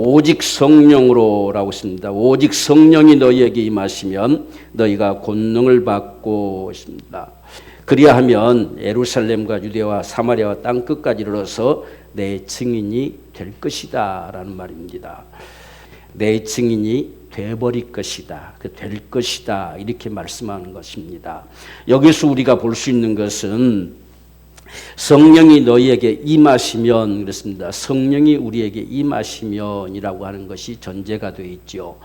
오직 성령으로라고 있습니다. 오직 성령이 너희에게 임하시면 너희가 권능을 받고 있습니다. 그리하면 예루살렘과 유대와 사마리아와 땅 끝까지 이르러서 내 증인이 될 것이다 라는 말입니다. 내 증인이 돼버릴 것이다. 될 것이다. 이렇게 말씀하는 것입니다. 여기서 우리가 볼 수 있는 것은 성령이 너희에게 임하시면 그렇습니다. 성령이 우리에게 임하시면이라고 하는 것이 전제가 되어 있죠.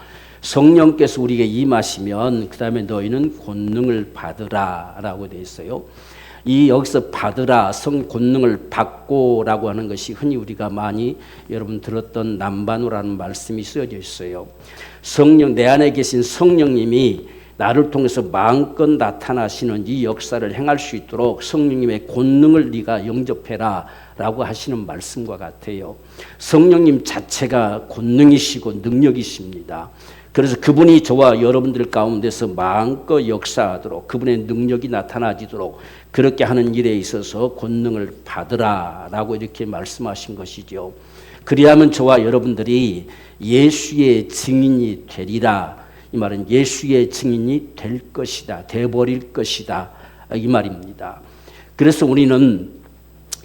성령께서 우리에게 임하시면 그 다음에 너희는 권능을 받으라라고 되어 있어요. 이 여기서 받으라, 권능을 받고라고 하는 것이 흔히 우리가 많이 여러분 들었던 남반우라는 말씀이 쓰여져 있어요. 성령, 내 안에 계신 성령님이 나를 통해서 마음껏 나타나시는 이 역사를 행할 수 있도록 성령님의 권능을 네가 영접해라 라고 하시는 말씀과 같아요. 성령님 자체가 권능이시고 능력이십니다. 그래서 그분이 저와 여러분들 가운데서 마음껏 역사하도록 그분의 능력이 나타나지도록 그렇게 하는 일에 있어서 권능을 받으라 라고 이렇게 말씀하신 것이죠. 그리하면 저와 여러분들이 예수의 증인이 되리라. 이 말은 예수의 증인이 될 것이다. 돼버릴 것이다. 이 말입니다. 그래서 우리는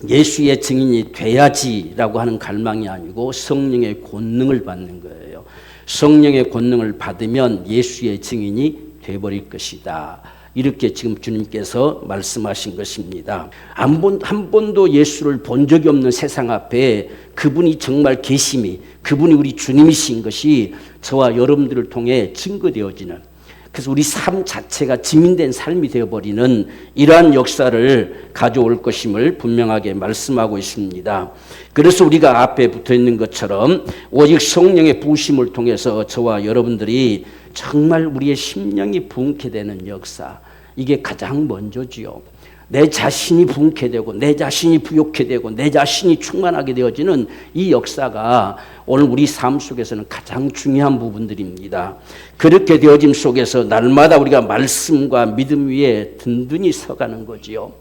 예수의 증인이 돼야지라고 하는 갈망이 아니고 성령의 권능을 받는 거예요. 성령의 권능을 받으면 예수의 증인이 돼버릴 것이다. 이렇게 지금 주님께서 말씀하신 것입니다. 한 번도 예수를 본 적이 없는 세상 앞에 그분이 정말 계심이, 그분이 우리 주님이신 것이 저와 여러분들을 통해 증거되어지는, 그래서 우리 삶 자체가 증인된 삶이 되어버리는 이러한 역사를 가져올 것임을 분명하게 말씀하고 있습니다. 그래서 우리가 앞에 붙어있는 것처럼 오직 성령의 부으심을 통해서 저와 여러분들이 정말 우리의 심령이 부흥케 되는 역사, 이게 가장 먼저지요. 내 자신이 부흥케 되고 내 자신이 부욕케 되고 내 자신이 충만하게 되어지는 이 역사가 오늘 우리 삶 속에서는 가장 중요한 부분들입니다. 그렇게 되어짐 속에서 날마다 우리가 말씀과 믿음 위에 든든히 서가는 거지요.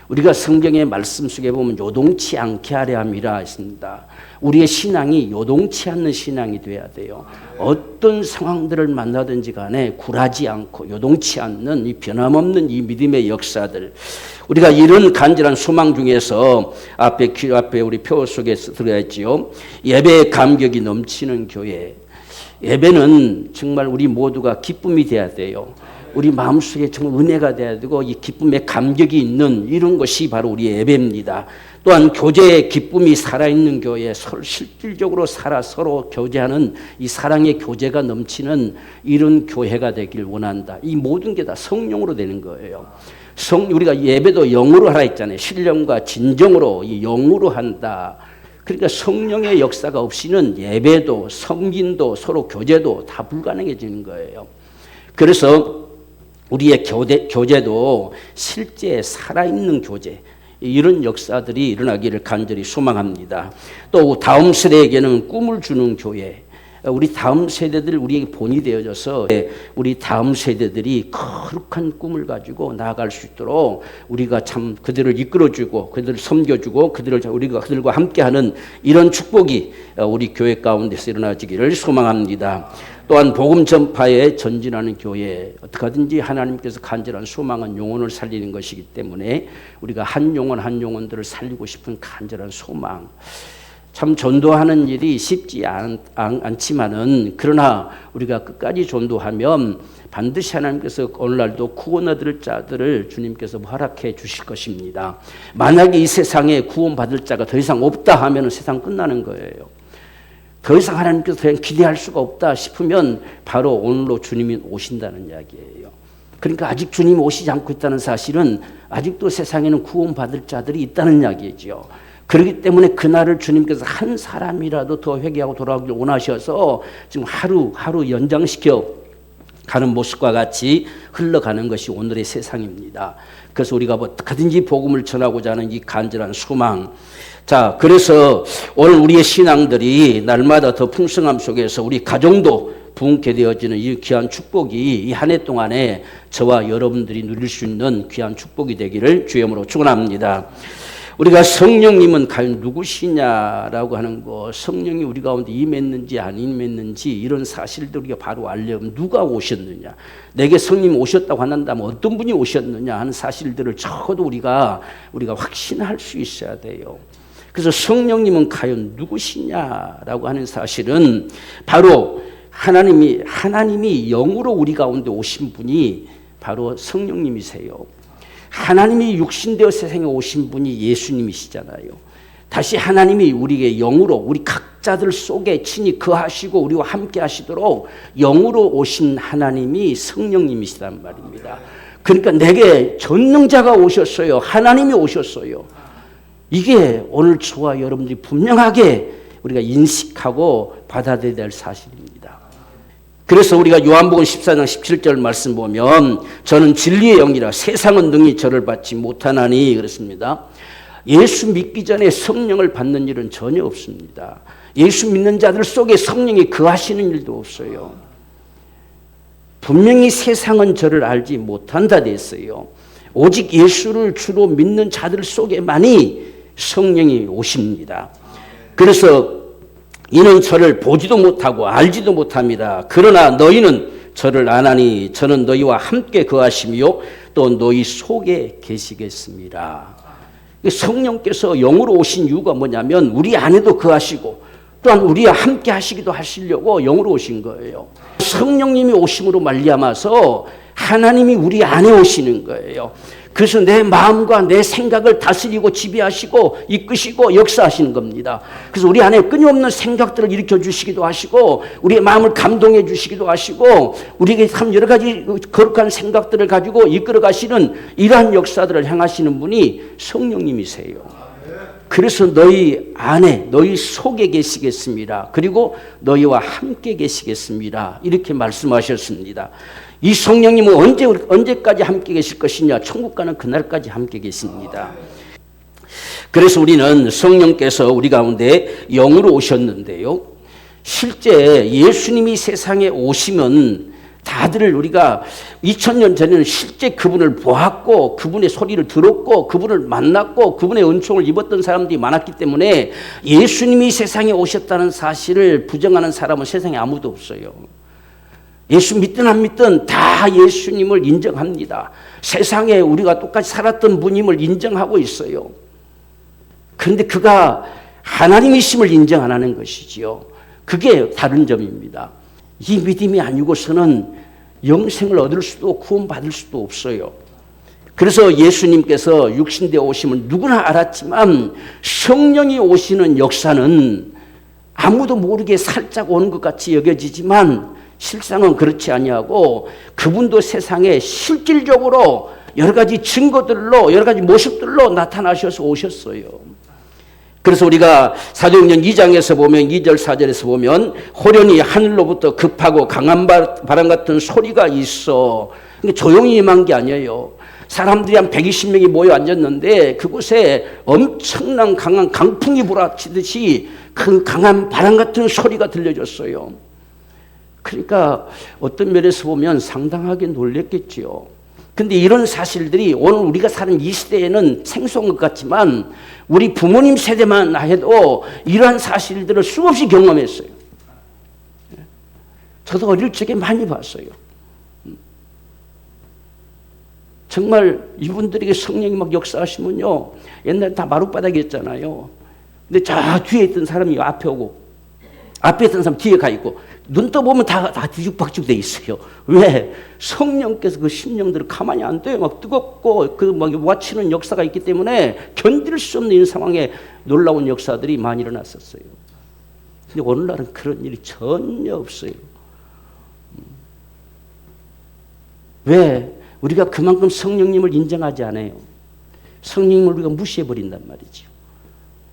우리가 성경의 말씀 속에 보면 요동치 않게 하려 함이라 했습니다. 우리의 신앙이 요동치 않는 신앙이 돼야 돼요. 어떤 상황들을 만나든지 간에 굴하지 않고 요동치 않는 이 변함없는 이 믿음의 역사들, 우리가 이런 간절한 소망 중에서 앞에 우리 표 속에 들어가 있지요. 예배의 감격이 넘치는 교회. 예배는 정말 우리 모두가 기쁨이 돼야 돼요. 우리 마음속에 정말 은혜가 돼야 되고 이 기쁨의 감격이 있는 이런 것이 바로 우리의 예배입니다. 또한 교제의 기쁨이 살아있는 교회, 실질적으로 서로 교제하는 이 사랑의 교제가 넘치는 이런 교회가 되길 원한다. 이 모든 게 다 성령으로 되는 거예요. 우리가 예배도 영으로 하라 했잖아요. 신령과 진정으로 이 영으로 한다. 그러니까 성령의 역사가 없이는 예배도 성긴도 서로 교제도 다 불가능해지는 거예요. 그래서 우리의 교제도 실제 살아있는 교제, 이런 역사들이 일어나기를 간절히 소망합니다. 또 다음 세대에게는 꿈을 주는 교회, 우리 다음 세대들 우리에게 본이 되어져서 우리 다음 세대들이 거룩한 꿈을 가지고 나아갈 수 있도록 우리가 참 그들을 이끌어주고 그들을 섬겨주고 우리가 그들과 함께하는 이런 축복이 우리 교회 가운데서 일어나지기를 소망합니다. 또한 복음 전파에 전진하는 교회, 어떻게 하든지 하나님께서 간절한 소망은 영혼을 살리는 것이기 때문에 우리가 한 영혼들을 살리고 싶은 간절한 소망, 참 전도하는 일이 쉽지 않지만은 그러나 우리가 끝까지 전도하면 반드시 하나님께서 오늘날도 구원 얻을 자들을 주님께서 허락해 주실 것입니다. 만약에 이 세상에 구원받을 자가 더 이상 없다 하면 세상 끝나는 거예요. 더 이상 하나님께서 그냥 기대할 수가 없다 싶으면 바로 오늘로 주님이 오신다는 이야기예요. 그러니까 아직 주님이 오시지 않고 있다는 사실은 아직도 세상에는 구원받을 자들이 있다는 이야기죠. 그렇기 때문에 그날을 주님께서 한 사람이라도 더 회개하고 돌아오길 원하셔서 지금 하루 연장시켜 가는 모습과 같이 흘러가는 것이 오늘의 세상입니다. 그래서 우리가 어떻게든지 복음을 전하고자 하는 이 간절한 소망, 자, 그래서 오늘 우리의 신앙들이 날마다 더 풍성함 속에서 우리 가정도 부흥케 되어지는 이 귀한 축복이 이 한 해 동안에 저와 여러분들이 누릴 수 있는 귀한 축복이 되기를 주의 이름으로 축원합니다. 우리가 성령님은 과연 누구시냐라고 하는 거, 성령이 우리 가운데 임했는지 안 임했는지 이런 사실들 우리가 바로 알려면 누가 오셨느냐, 내게 성령님 오셨다고 한다면 어떤 분이 오셨느냐 하는 사실들을 적어도 우리가 확신할 수 있어야 돼요. 그래서 성령님은 과연 누구시냐라고 하는 사실은 바로 하나님이 영으로 우리 가운데 오신 분이 바로 성령님이세요. 하나님이 육신되어 세상에 오신 분이 예수님이시잖아요. 다시 하나님이 우리에게 영으로 우리 각자들 속에 친히 거하시고 우리와 함께 하시도록 영으로 오신 하나님이 성령님이시단 말입니다. 그러니까 내게 전능자가 오셨어요. 하나님이 오셨어요. 이게 오늘 저와 여러분들이 분명하게 우리가 인식하고 받아들여야 될 사실입니다. 그래서 우리가 요한복음 14장 17절 말씀 보면 저는 진리의 영이라 세상은 능히 저를 받지 못하나니 그렇습니다. 예수 믿기 전에 성령을 받는 일은 전혀 없습니다. 예수 믿는 자들 속에 성령이 거하시는 일도 없어요. 분명히 세상은 저를 알지 못한다 됐어요. 오직 예수를 주로 믿는 자들 속에만이 성령이 오십니다. 그래서 이는 저를 보지도 못하고 알지도 못합니다. 그러나 너희는 저를 아나니 저는 너희와 함께 거하시며 또 너희 속에 계시겠습니다. 성령께서 영으로 오신 이유가 뭐냐면 우리 안에도 거하시고 또한 우리와 함께 하시기도 하시려고 영으로 오신 거예요. 성령님이 오심으로 말미암아서 하나님이 우리 안에 오시는 거예요. 그래서 내 마음과 내 생각을 다스리고 지배하시고 이끄시고 역사하시는 겁니다. 그래서 우리 안에 끊임없는 생각들을 일으켜 주시기도 하시고 우리의 마음을 감동해 주시기도 하시고 우리에게 참 여러 가지 거룩한 생각들을 가지고 이끌어 가시는 이러한 역사들을 행하시는 분이 성령님이세요. 그래서 너희 안에 너희 속에 계시겠습니다. 그리고 너희와 함께 계시겠습니다. 이렇게 말씀하셨습니다. 이 성령님은 언제까지 함께 계실 것이냐? 천국 가는 그날까지 함께 계십니다. 그래서 우리는 성령께서 우리 가운데 영으로 오셨는데요. 실제 예수님이 세상에 오시면 다들 우리가 2000년 전에는 실제 그분을 보았고 그분의 소리를 들었고 그분을 만났고 그분의 은총을 입었던 사람들이 많았기 때문에 예수님이 세상에 오셨다는 사실을 부정하는 사람은 세상에 아무도 없어요. 예수 믿든 안 믿든 다 예수님을 인정합니다. 세상에 우리가 똑같이 살았던 분임을 인정하고 있어요. 그런데 그가 하나님이심을 인정 안 하는 것이지요. 그게 다른 점입니다. 이 믿음이 아니고서는 영생을 얻을 수도 구원받을 수도 없어요. 그래서 예수님께서 육신되어 오심을 누구나 알았지만 성령이 오시는 역사는 아무도 모르게 살짝 오는 것 같이 여겨지지만 실상은 그렇지 아니하고 그분도 세상에 실질적으로 여러 가지 증거들로 여러 가지 모습들로 나타나셔서 오셨어요. 그래서 우리가 사도행전 2장에서 보면 2절 4절에서 보면 호련히 하늘로부터 급하고 강한 바람 같은 소리가 있어. 그러니까 조용히 임한 게 아니에요. 사람들이 한 120명이 모여 앉았는데 그곳에 엄청난 강한 강풍이 불어치듯이 그 강한 바람 같은 소리가 들려졌어요. 그러니까 어떤 면에서 보면 상당하게 놀랬겠지요. 근데 이런 사실들이 오늘 우리가 사는 이 시대에는 생소한 것 같지만 우리 부모님 세대만 해도 이러한 사실들을 수없이 경험했어요. 저도 어릴 적에 많이 봤어요. 정말 이분들에게 성령이 막 역사하시면요. 옛날에 다 마룻바닥이었잖아요. 근데 저 뒤에 있던 사람이 앞에 오고 앞에 있던 사람 뒤에 가 있고 눈 떠보면 다 뒤죽박죽 돼 있어요. 왜? 성령께서 그 심령들을 가만히 안 둬요. 막 뜨겁고 막 와치는 역사가 있기 때문에 견딜 수 없는 이 상황에 놀라운 역사들이 많이 일어났었어요. 근데 오늘날은 그런 일이 전혀 없어요. 왜? 우리가 그만큼 성령님을 인정하지 않아요. 성령님을 우리가 무시해버린단 말이죠.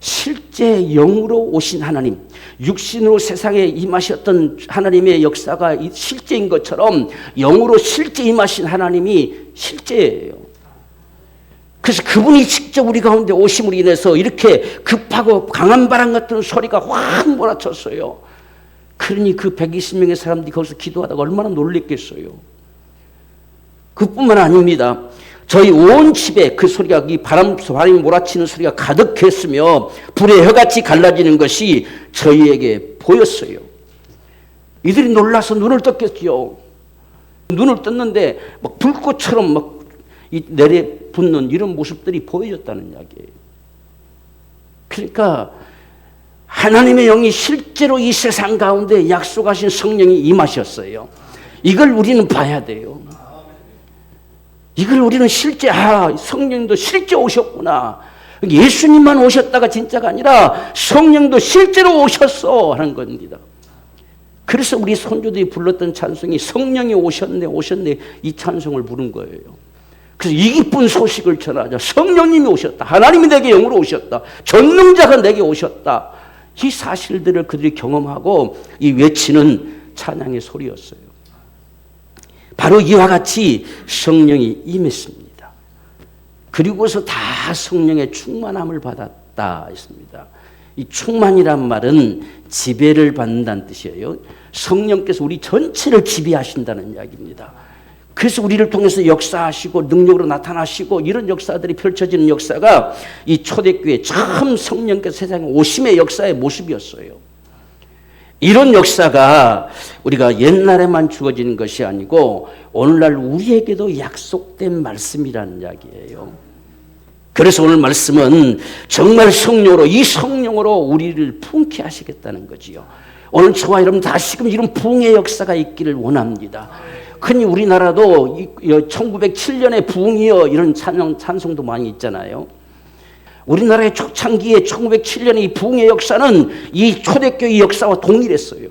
실제 영으로 오신 하나님, 육신으로 세상에 임하셨던 하나님의 역사가 실제인 것처럼 영으로 실제 임하신 하나님이 실제예요. 그래서 그분이 직접 우리 가운데 오심으로 인해서 이렇게 급하고 강한 바람 같은 소리가 확 몰아쳤어요. 그러니 그 120명의 사람들이 거기서 기도하다가 얼마나 놀랬겠어요. 그뿐만 아닙니다. 저희 온 집에 그 소리가, 이 바람이 몰아치는 소리가 가득했으며 불의 혀같이 갈라지는 것이 저희에게 보였어요. 이들이 놀라서 눈을 떴겠죠. 눈을 떴는데 막 불꽃처럼 막 내려붙는 이런 모습들이 보여졌다는 이야기예요. 그러니까 하나님의 영이 실제로 이 세상 가운데 약속하신 성령이 임하셨어요. 이걸 우리는 봐야 돼요. 이걸 우리는 실제, 성령도 실제 오셨구나. 예수님만 오셨다가 진짜가 아니라 성령도 실제로 오셨어 하는 겁니다. 그래서 우리 선조들이 불렀던 찬송이 성령이 오셨네 오셨네 이 찬송을 부른 거예요. 그래서 이 기쁜 소식을 전하자. 성령님이 오셨다. 하나님이 내게 영으로 오셨다. 전능자가 내게 오셨다. 이 사실들을 그들이 경험하고 이 외치는 찬양의 소리였어요. 바로 이와 같이 성령이 임했습니다. 그리고서 다 성령의 충만함을 받았다 했습니다. 이 충만이란 말은 지배를 받는다는 뜻이에요. 성령께서 우리 전체를 지배하신다는 이야기입니다. 그래서 우리를 통해서 역사하시고 능력으로 나타나시고 이런 역사들이 펼쳐지는 역사가 이 초대교회 처음 성령께서 세상에 오심의 역사의 모습이었어요. 이런 역사가 우리가 옛날에만 주어지는 것이 아니고 오늘날 우리에게도 약속된 말씀이라는 이야기예요. 그래서 오늘 말씀은 정말 성령으로, 이 성령으로 우리를 부흥케 하시겠다는 거지요. 오늘 저와 여러분 다시금 이런 부흥의 역사가 있기를 원합니다. 흔히 우리나라도 1907년에 부흥이여 이런 찬송도 많이 있잖아요. 우리나라의 초창기에 1907년의 이 부흥의 역사는 이 초대교회 역사와 동일했어요.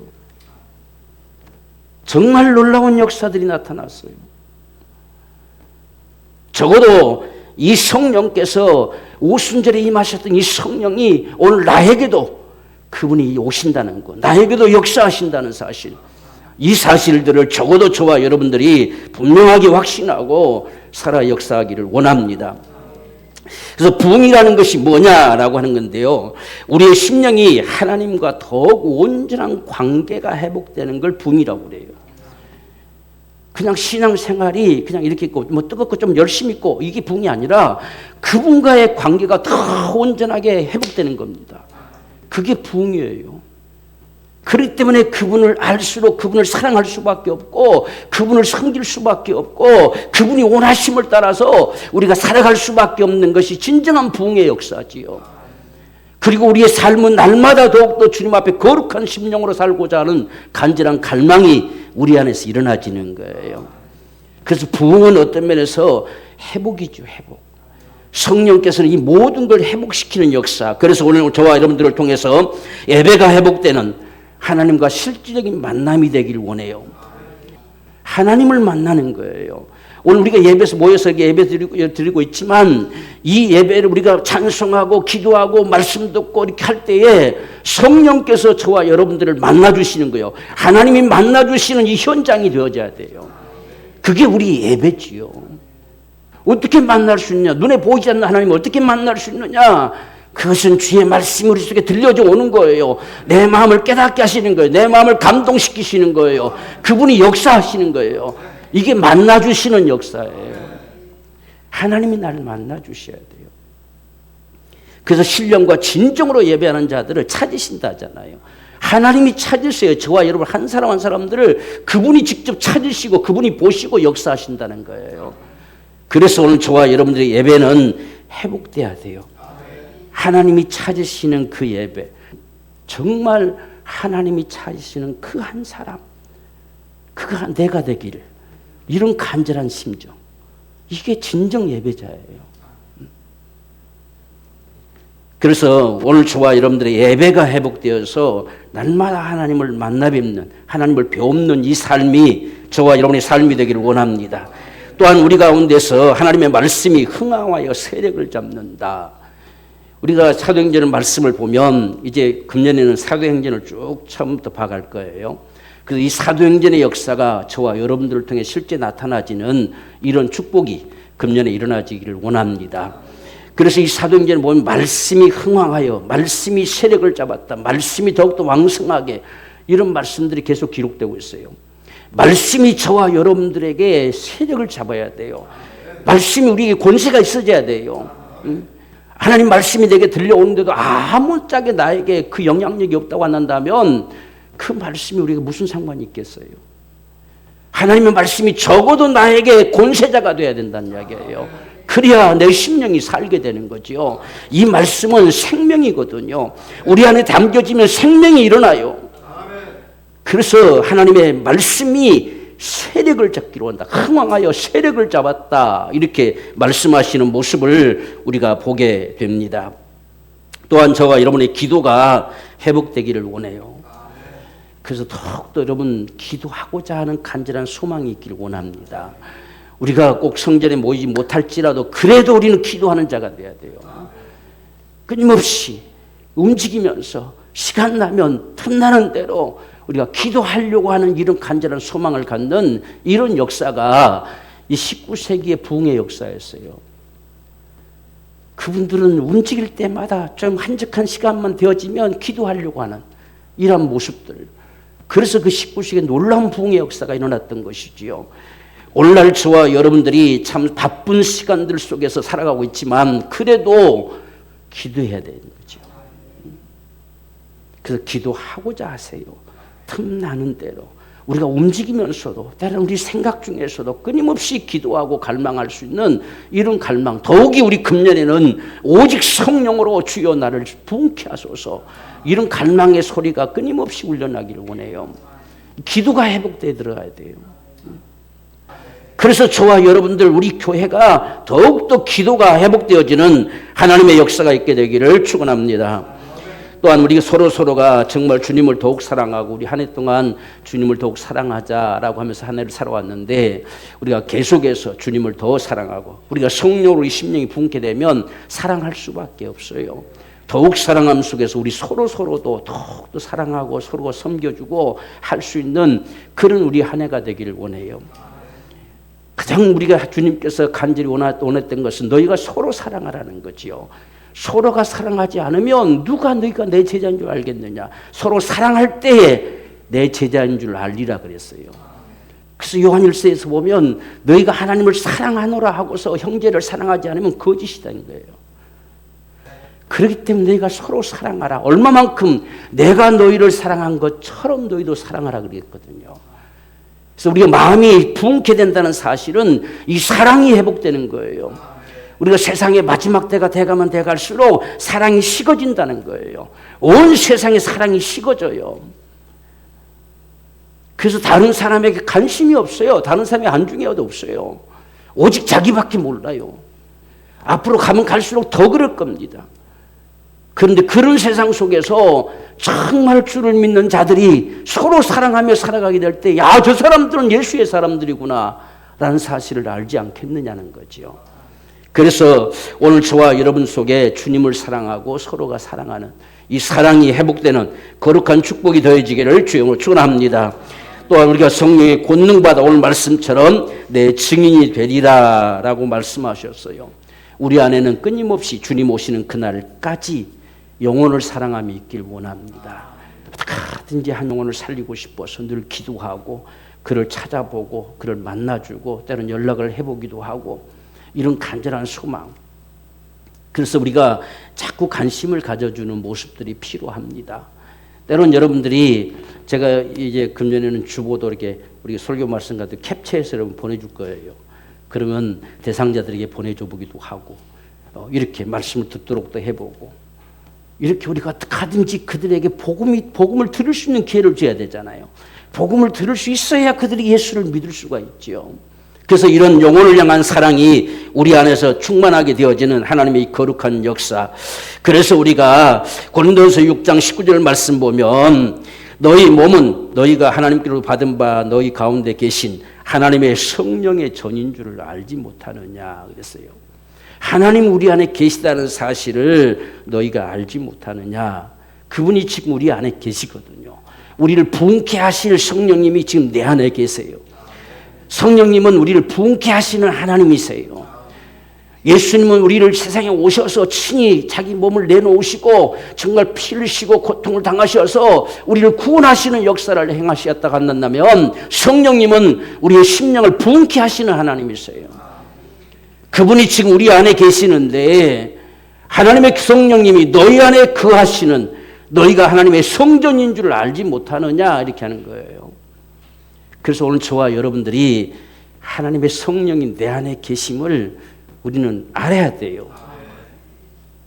정말 놀라운 역사들이 나타났어요. 적어도 이 성령께서 오순절에 임하셨던 이 성령이 오늘 나에게도 그분이 오신다는 것, 나에게도 역사하신다는 사실, 이 사실들을 적어도 저와 여러분들이 분명하게 확신하고 살아 역사하기를 원합니다. 그래서 부흥이라는 것이 뭐냐라고 하는 건데요. 우리의 심령이 하나님과 더욱 온전한 관계가 회복되는 걸 부흥이라고 그래요. 그냥 신앙생활이 그냥 이렇게 있고 뭐 뜨겁고 좀 열심히 있고 이게 부흥이 아니라 그분과의 관계가 더 온전하게 회복되는 겁니다. 그게 부흥이에요. 그렇기 때문에 그분을 알수록 그분을 사랑할 수밖에 없고 그분을 섬길 수밖에 없고 그분이 원하심을 따라서 우리가 살아갈 수밖에 없는 것이 진정한 부흥의 역사지요. 그리고 우리의 삶은 날마다 더욱더 주님 앞에 거룩한 심령으로 살고자 하는 간절한 갈망이 우리 안에서 일어나지는 거예요. 그래서 부흥은 어떤 면에서 회복이죠. 회복. 성령께서는 이 모든 걸 회복시키는 역사. 그래서 오늘 저와 여러분들을 통해서 예배가 회복되는 하나님과 실질적인 만남이 되기를 원해요. 하나님을 만나는 거예요. 오늘 우리가 예배에서 모여서 예배 드리고 있지만 이 예배를 우리가 찬송하고 기도하고 말씀 듣고 이렇게 할 때에 성령께서 저와 여러분들을 만나주시는 거예요. 하나님이 만나주시는 이 현장이 되어져야 돼요. 그게 우리 예배지요. 어떻게 만날 수 있냐? 눈에 보이지 않는 하나님을 어떻게 만날 수 있느냐? 그것은 주의 말씀이 우리 속에 들려져 오는 거예요. 내 마음을 깨닫게 하시는 거예요. 내 마음을 감동시키시는 거예요. 그분이 역사하시는 거예요. 이게 만나주시는 역사예요. 하나님이 나를 만나주셔야 돼요. 그래서 신령과 진정으로 예배하는 자들을 찾으신다 하잖아요. 하나님이 찾으세요. 저와 여러분 한 사람 한 사람들을 그분이 직접 찾으시고 그분이 보시고 역사하신다는 거예요. 그래서 오늘 저와 여러분들의 예배는 회복돼야 돼요. 하나님이 찾으시는 그 예배, 정말 하나님이 찾으시는 그 한 사람, 그가 내가 되기를, 이런 간절한 심정, 이게 진정 예배자예요. 그래서 오늘 저와 여러분들의 예배가 회복되어서 날마다 하나님을 만나 뵙는, 하나님을 배우는 이 삶이 저와 여러분의 삶이 되기를 원합니다. 또한 우리 가운데서 하나님의 말씀이 흥황하여 세력을 잡는다. 우리가 사도행전의 말씀을 보면 이제 금년에는 사도행전을 쭉 처음부터 봐갈 거예요. 그래서 이 사도행전의 역사가 저와 여러분들을 통해 실제 나타나지는 이런 축복이 금년에 일어나지기를 원합니다. 그래서 이 사도행전을 보면 말씀이 흥황하여, 말씀이 세력을 잡았다, 말씀이 더욱더 왕성하게, 이런 말씀들이 계속 기록되고 있어요. 말씀이 저와 여러분들에게 세력을 잡아야 돼요. 말씀이 우리에게 권세가 있어져야 돼요. 하나님 말씀이 내게 들려오는데도 아무짝에 나에게 그 영향력이 없다고 한다면 그 말씀이 우리에게 무슨 상관이 있겠어요? 하나님의 말씀이 적어도 나에게 권세자가 돼야 된다는 이야기예요. 그래야 내 심령이 살게 되는 거지요. 이 말씀은 생명이거든요. 우리 안에 담겨지면 생명이 일어나요. 그래서 하나님의 말씀이 세력을 잡기로 한다. 흥왕하여 세력을 잡았다. 이렇게 말씀하시는 모습을 우리가 보게 됩니다. 또한 저와 여러분의 기도가 회복되기를 원해요. 그래서 더욱더 여러분 기도하고자 하는 간절한 소망이 있기를 원합니다. 우리가 꼭 성전에 모이지 못할지라도 그래도 우리는 기도하는 자가 돼야 돼요. 끊임없이 움직이면서 시간 나면 틈나는 대로 우리가 기도하려고 하는 이런 간절한 소망을 갖는 이런 역사가 이 19세기의 부흥의 역사였어요. 그분들은 움직일 때마다 좀 한적한 시간만 되어지면 기도하려고 하는 이런 모습들. 그래서 그 19세기에 놀라운 부흥의 역사가 일어났던 것이지요. 오늘날 저와 여러분들이 참 바쁜 시간들 속에서 살아가고 있지만 그래도 기도해야 되는 거죠. 그래서 기도하고자 하세요. 틈나는 대로 우리가 움직이면서도 때로는 우리 생각 중에서도 끊임없이 기도하고 갈망할 수 있는 이런 갈망, 더욱이 우리 금년에는 오직 성령으로 주여 나를 부흥케 하소서, 이런 갈망의 소리가 끊임없이 울려나기를 원해요. 기도가 회복되어 들어가야 돼요. 그래서 저와 여러분들 우리 교회가 더욱더 기도가 회복되어지는 하나님의 역사가 있게 되기를 축원합니다. 또한 우리 서로가 정말 주님을 더욱 사랑하고 우리 한 해 동안 주님을 더욱 사랑하자라고 하면서 한 해를 살아왔는데, 우리가 계속해서 주님을 더 사랑하고 우리가 성령으로 이 심령이 붕게 되면 사랑할 수밖에 없어요. 더욱 사랑함 속에서 우리 서로도 더욱더 사랑하고 서로가 섬겨주고 할 수 있는 그런 우리 한 해가 되기를 원해요. 가장 우리가 주님께서 간절히 원했던 것은 너희가 서로 사랑하라는 거지요. 서로가 사랑하지 않으면 누가 너희가 내 제자인 줄 알겠느냐. 서로 사랑할 때에 내 제자인 줄 알리라 그랬어요. 그래서 요한일서에서 보면 너희가 하나님을 사랑하노라 하고서 형제를 사랑하지 않으면 거짓이다는 거예요. 그렇기 때문에 너희가 서로 사랑하라. 얼마만큼 내가 너희를 사랑한 것처럼 너희도 사랑하라 그랬거든요. 그래서 우리가 마음이 부흥케 된다는 사실은 이 사랑이 회복되는 거예요. 우리가 세상의 마지막 때가 돼가면 돼갈수록 사랑이 식어진다는 거예요. 온 세상에 사랑이 식어져요. 그래서 다른 사람에게 관심이 없어요. 다른 사람의 안중에도 없어요. 오직 자기밖에 몰라요. 앞으로 가면 갈수록 더 그럴 겁니다. 그런데 그런 세상 속에서 정말 주를 믿는 자들이 서로 사랑하며 살아가게 될 때, 야, 저 사람들은 예수의 사람들이구나 라는 사실을 알지 않겠느냐는 거죠. 그래서 오늘 저와 여러분 속에 주님을 사랑하고 서로가 사랑하는 이 사랑이 회복되는 거룩한 축복이 더해지기를 주님으로 축원합니다. 또한 우리가 성령의 권능받아 오늘 말씀처럼 내 증인이 되리라 라고 말씀하셨어요. 우리 안에는 끊임없이 주님 오시는 그날까지 영혼을 사랑함이 있길 원합니다. 어떻게든지 한 영혼을 살리고 싶어서 늘 기도하고 그를 찾아보고 그를 만나주고 때로는 연락을 해보기도 하고, 이런 간절한 소망. 그래서 우리가 자꾸 관심을 가져주는 모습들이 필요합니다. 때로는 여러분들이, 제가 이제 금년에는 주보도 이렇게 우리 설교 말씀 같은 캡처해서 여러분 보내줄 거예요. 그러면 대상자들에게 보내줘 보기도 하고, 이렇게 말씀을 듣도록도 해보고, 이렇게 우리가 어떻게든지 그들에게 복음을 들을 수 있는 기회를 줘야 되잖아요. 복음을 들을 수 있어야 그들이 예수를 믿을 수가 있죠. 그래서 이런 영혼을 향한 사랑이 우리 안에서 충만하게 되어지는 하나님의 이 거룩한 역사. 그래서 우리가 고린도서 6장 19절 말씀 보면 너희 몸은 너희가 하나님께로 받은 바 너희 가운데 계신 하나님의 성령의 전인 줄을 알지 못하느냐 그랬어요. 하나님 우리 안에 계시다는 사실을 너희가 알지 못하느냐. 그분이 지금 우리 안에 계시거든요. 우리를 부흥케 하실 성령님이 지금 내 안에 계세요. 성령님은 우리를 부흥케 하시는 하나님이세요. 예수님은 우리를 세상에 오셔서 친히 자기 몸을 내놓으시고 정말 피를 쉬고 고통을 당하셔서 우리를 구원하시는 역사를 행하셨다고 한다면, 성령님은 우리의 심령을 부흥케 하시는 하나님이세요. 그분이 지금 우리 안에 계시는데 하나님의 성령님이 너희 안에 거하시는 너희가 하나님의 성전인 줄 알지 못하느냐 이렇게 하는 거예요. 그래서 오늘 저와 여러분들이 하나님의 성령이 내 안에 계심을 우리는 알아야 돼요.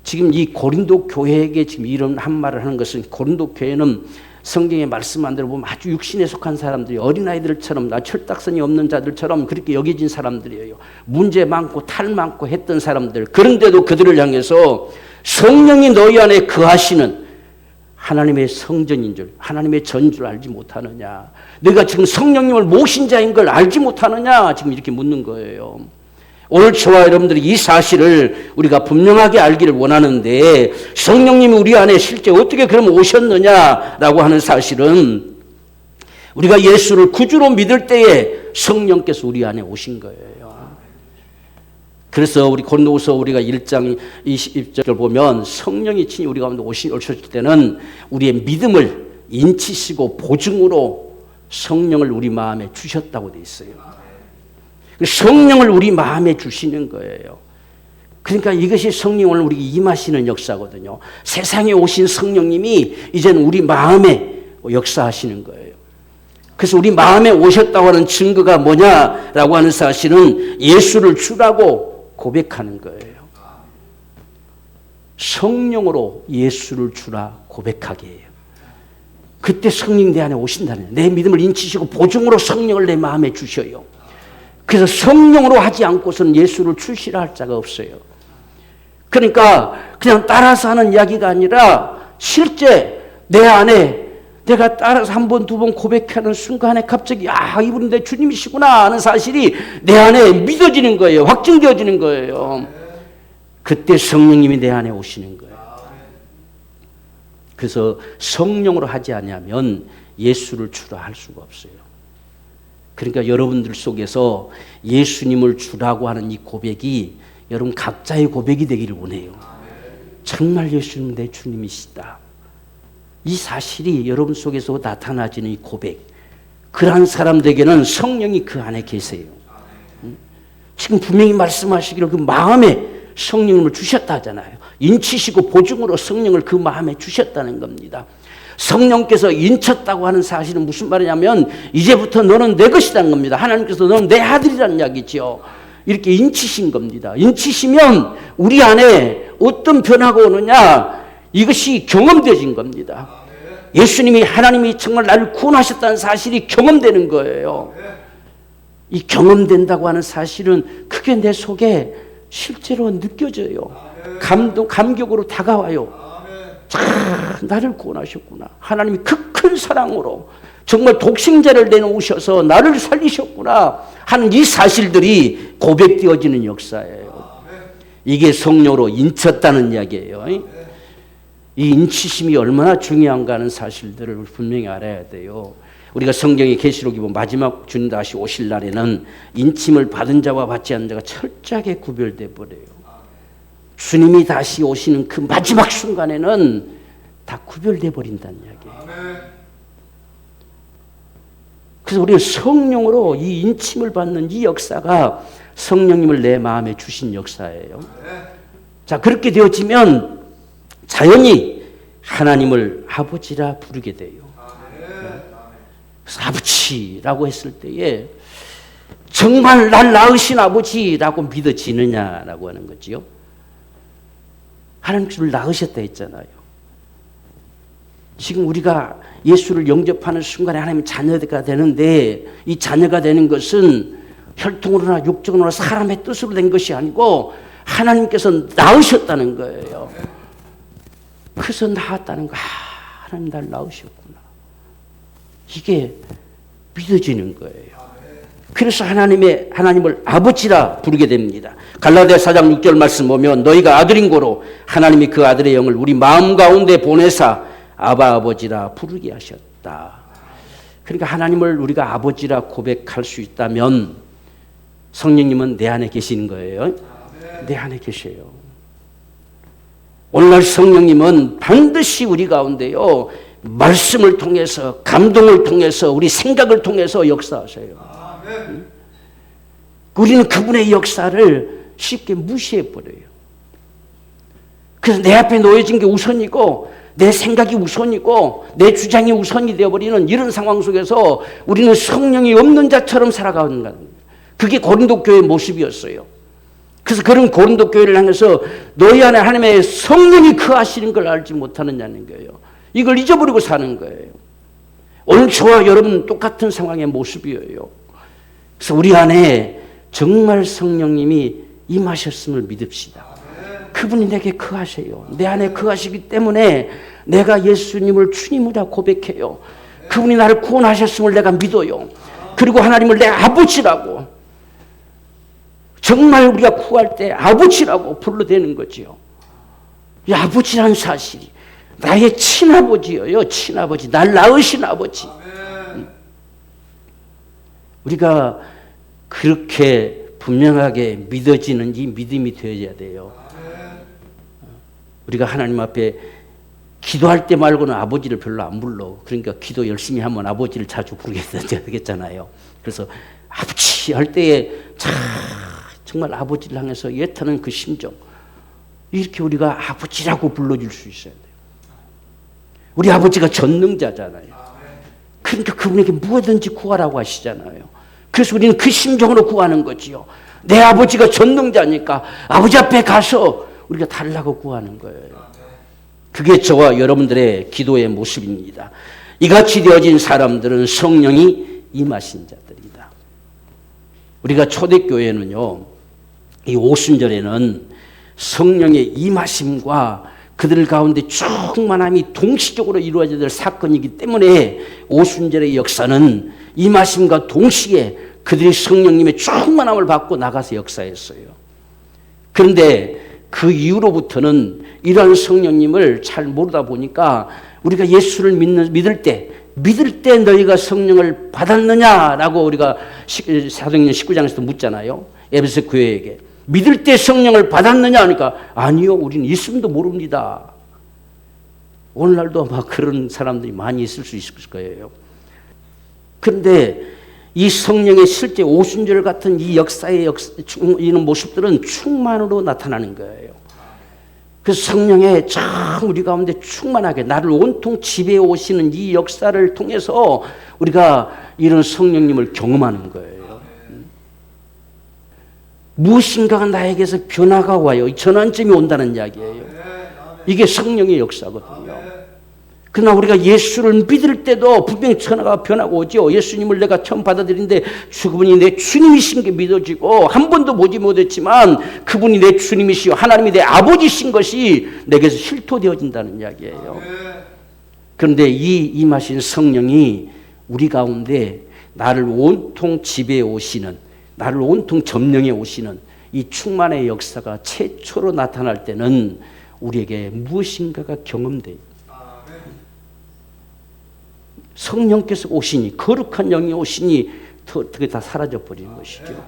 지금 이 고린도 교회에게 지금 이런 한 말을 하는 것은 고린도 교회는 성경에 말씀한 대로 보면 아주 육신에 속한 사람들이 어린아이들처럼 철딱선이 없는 자들처럼 그렇게 여겨진 사람들이에요. 문제 많고 탈 많고 했던 사람들. 그런데도 그들을 향해서 성령이 너희 안에 거하시는 하나님의 성전인 줄, 하나님의 전 줄 알지 못하느냐. 너희가 지금 성령님을 모신 자인 걸 알지 못하느냐. 지금 이렇게 묻는 거예요. 오늘 저와 여러분들이 이 사실을 우리가 분명하게 알기를 원하는데 성령님이 우리 안에 실제 어떻게 그럼 오셨느냐라고 하는 사실은 우리가 예수를 구주로 믿을 때에 성령께서 우리 안에 오신 거예요. 그래서 우리 고린도후서 우리가 1장 20절을 보면 성령이 친히 우리 가운데 오셨을 때는 우리의 믿음을 인치시고 보증으로 성령을 우리 마음에 주셨다고 돼 있어요. 성령을 우리 마음에 주시는 거예요. 그러니까 이것이 성령을 우리 임하시는 역사거든요. 세상에 오신 성령님이 이제는 우리 마음에 역사하시는 거예요. 그래서 우리 마음에 오셨다고 하는 증거가 뭐냐라고 하는 사실은 예수를 주라고 고백하는 거예요. 성령으로 예수를 주라 고백하게 해요. 그때 성령 내 안에 오신다는 거예요. 내 믿음을 인치시고 보증으로 성령을 내 마음에 주셔요. 그래서 성령으로 하지 않고서는 예수를 출시라 할 자가 없어요. 그러니까 그냥 따라서 하는 이야기가 아니라 실제 내 안에 내가 따라서 한 번, 두 번 고백하는 순간에 갑자기 이분이 내 주님이시구나 하는 사실이 내 안에 믿어지는 거예요. 확증되어지는 거예요. 그때 성령님이 내 안에 오시는 거예요. 그래서 성령으로 하지 않으면 예수를 주라 할 수가 없어요. 그러니까 여러분들 속에서 예수님을 주라고 하는 이 고백이 여러분 각자의 고백이 되기를 원해요. 정말 예수님 내 주님이시다. 이 사실이 여러분 속에서 나타나지는 이 고백. 그러한 사람들에게는 성령이 그 안에 계세요. 지금 분명히 말씀하시기를 그 마음에 성령을 주셨다 하잖아요. 인치시고 보증으로 성령을 그 마음에 주셨다는 겁니다. 성령께서 인쳤다고 하는 사실은 무슨 말이냐면 이제부터 너는 내 것이라는 겁니다. 하나님께서 너는 내 아들이라는 이야기죠. 이렇게 인치신 겁니다. 인치시면 우리 안에 어떤 변화가 오느냐 이것이 경험되어진 겁니다. 예수님이 하나님이 정말 나를 구원하셨다는 사실이 경험되는 거예요. 이 경험된다고 하는 사실은 그게 내 속에 실제로 느껴져요. 감격으로 다가와요. 나를 구원하셨구나. 하나님이 그 큰 사랑으로 정말 독생자를 내놓으셔서 나를 살리셨구나 하는 이 사실들이 고백되어지는 역사예요. 이게 성령으로 인쳤다는 이야기예요. 이 인치심이 얼마나 중요한가 하는 사실들을 분명히 알아야 돼요. 우리가 성경의 계시록이 보면 마지막 주님 다시 오실 날에는 인침을 받은 자와 받지 않은 자가 철저하게 구별돼 버려요. 주님이 다시 오시는 그 마지막 순간에는 다 구별돼 버린다는 이야기예요. 그래서 우리는 성령으로 이 인침을 받는 이 역사가 성령님을 내 마음에 주신 역사예요. 자, 그렇게 되어지면 자연히 하나님을 아버지라 부르게 돼요. 그래서 아버지라고 했을 때에 정말 날 낳으신 아버지라고 믿어지느냐라고 하는 거지요. 하나님께서 낳으셨다 했잖아요. 지금 우리가 예수를 영접하는 순간에 하나님 자녀가 되는데 이 자녀가 되는 것은 혈통으로나 육적으로나 사람의 뜻으로 된 것이 아니고 하나님께서 낳으셨다는 거예요. 그래서 낳았다는 거. 하나님 날 낳으셨구나. 이게 믿어지는 거예요. 그래서 하나님을 아버지라 부르게 됩니다. 갈라디아 4장 6절 말씀 보면 너희가 아들인 고로 하나님이 그 아들의 영을 우리 마음 가운데 보내사 아바 아버지라 부르게 하셨다. 그러니까 하나님을 우리가 아버지라 고백할 수 있다면 성령님은 내 안에 계시는 거예요. 내 안에 계셔요. 오늘날 성령님은 반드시 우리 가운데요 말씀을 통해서 감동을 통해서 우리 생각을 통해서 역사하세요. 우리는 그분의 역사를 쉽게 무시해버려요. 그래서 내 앞에 놓여진 게 우선이고 내 생각이 우선이고 내 주장이 우선이 되어버리는 이런 상황 속에서 우리는 성령이 없는 자처럼 살아가는 거예요. 그게 고린도 교회의 모습이었어요. 그래서 그런 고린도 교회를 향해서 너희 안에 하나님의 성령이 거하시는 걸 알지 못하느냐는 거예요. 이걸 잊어버리고 사는 거예요. 오늘 저와 여러분 똑같은 상황의 모습이에요. 그래서 우리 안에 정말 성령님이 임하셨음을 믿읍시다. 그분이 내게 거하세요. 내 안에 거하시기 때문에 내가 예수님을 주님이라 고백해요. 그분이 나를 구원하셨음을 내가 믿어요. 그리고 하나님을 내 아버지라고, 정말 우리가 구할 때 아버지라고 불러대는 거지요. 이 아버지라는 사실이 나의 친아버지예요. 친아버지, 날 낳으신 아버지. 우리가 그렇게 분명하게 믿어지는 이 믿음이 되어야 돼요. 우리가 하나님 앞에 기도할 때 말고는 아버지를 별로 안 불러. 그러니까 기도 열심히 하면 아버지를 자주 부르게 되겠잖아요. 그래서 아버지 할 때에 정말 아버지를 향해서 애타는 그 심정, 이렇게 우리가 아버지라고 불러줄 수 있어야 돼요. 우리 아버지가 전능자잖아요. 그러니까 그분에게 무엇든지 구하라고 하시잖아요. 그래서 우리는 그 심정으로 구하는 거지요. 내 아버지가 전능자니까 아버지 앞에 가서 우리가 달라고 구하는 거예요. 그게 저와 여러분들의 기도의 모습입니다. 이같이 되어진 사람들은 성령이 임하신 자들이다. 우리가 초대교회는요, 이 오순절에는 성령의 임하심과 그들 가운데 충만함이 동시적으로 이루어져야 될 사건이기 때문에 오순절의 역사는 임하심과 동시에 그들이 성령님의 충만함을 받고 나가서 역사했어요. 그런데 그 이후로부터는 이러한 성령님을 잘 모르다 보니까 우리가 예수를 믿을 때 너희가 성령을 받았느냐라고 우리가 사도행전 19장에서 묻잖아요. 에베소 교회에게. 믿을 때 성령을 받았느냐 하니까 아니요, 우리는 있음도 모릅니다. 오늘날도 아마 그런 사람들이 많이 있을 수 있을 거예요. 그런데 이 성령의 실제 오순절 같은 이 역사의 이런 모습들은 충만으로 나타나는 거예요. 그래서 성령의 참 우리 가운데 충만하게 나를 온통 지배해 오시는 이 역사를 통해서 우리가 이런 성령님을 경험하는 거예요. 무엇인가가 나에게서 변화가 와요. 전환점이 온다는 이야기예요. 이게 성령의 역사거든요. 그러나 우리가 예수를 믿을 때도 분명히 변화가 오죠. 예수님을 내가 처음 받아들이는데 그분이 내 주님이신 게 믿어지고 한 번도 보지 못했지만 그분이 내 주님이시요 하나님이 내 아버지신 것이 내게서 실토되어진다는 이야기예요. 그런데 이 임하신 성령이 우리 가운데 나를 온통 지배해 오시는, 나를 온통 점령해 오시는 이 충만의 역사가 최초로 나타날 때는 우리에게 무엇인가가 경험돼요. 성령께서 오시니, 거룩한 영이 오시니 그게 다 사라져버리는 것이죠.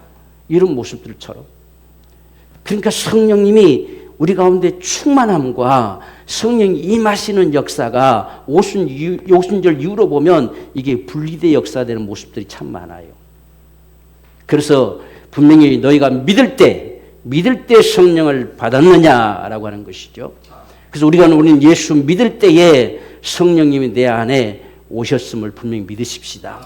이런 모습들처럼. 그러니까 성령님이 우리 가운데 충만함과 성령이 임하시는 역사가 오순절 이후로 보면 이게 분리된 역사되는 모습들이 참 많아요. 그래서 분명히 너희가 믿을 때 성령을 받았느냐라고 하는 것이죠. 그래서 우리는 예수 믿을 때에 성령님이 내 안에 오셨음을 분명히 믿으십시다.